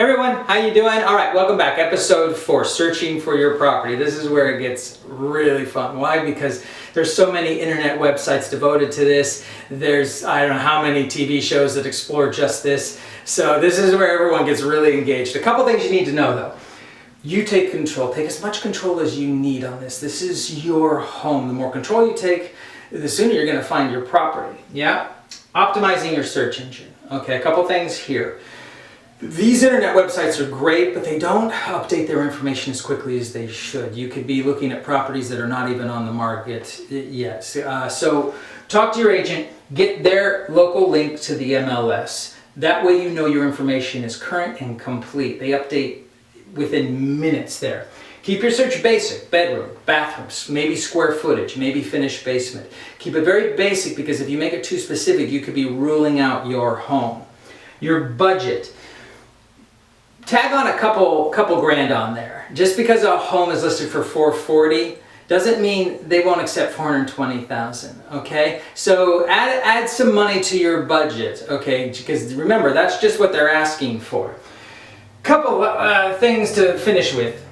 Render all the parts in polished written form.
Hey everyone, how you doing? All right, welcome back. Episode 4, searching for your property. This is where it gets really fun. Why? Because there's so many internet websites devoted to this. There's, I don't know how many TV shows that explore just this. So this is where everyone gets really engaged. A couple things you need to know though. You take control. Take as much control as you need on this. This is your home. The more control you take, the sooner you're going to find your property. Yeah? Optimizing your search engine. Okay, a couple things here. These internet websites are great, but they don't update their information as quickly as they should. You could be looking at properties that are not even on the market yet. So talk to your agent, get their local link to the MLS. That way you know your information is current and complete. They update within minutes there. Keep your search basic: bedroom, bathrooms, maybe square footage, maybe finished basement. Keep it very basic, because if you make it too specific, you could be ruling out your home. Your budget. Tag on a couple grand on there. Just because a home is listed for $440 doesn't mean they won't accept $420,000. Okay, so add some money to your budget. Okay, because remember, that's just what they're asking for. Couple things to finish with.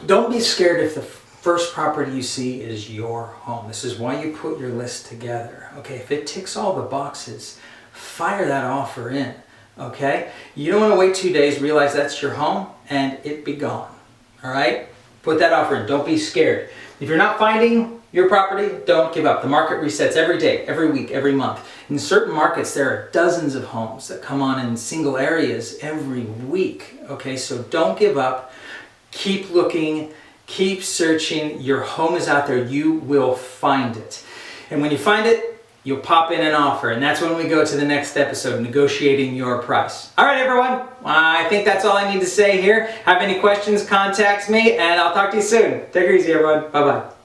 Don't be scared if the first property you see is your home. This is why you put your list together. Okay, if it ticks all the boxes, fire that offer in. Okay, you don't want to wait 2 days, realize that's your home, and it be gone. All right, put that offer in. Don't be scared. If you're not finding your property, don't give up. The market resets every day, every week, every month. In certain markets, there are dozens of homes that come on in single areas every week. Okay, so don't give up. Keep looking, keep searching. Your home is out there. You will find it. And when you find it, you'll pop in an offer, and that's when we go to the next episode, negotiating your price. All right, everyone. I think that's all I need to say here. Have any questions, contact me, and I'll talk to you soon. Take it easy, everyone. Bye-bye.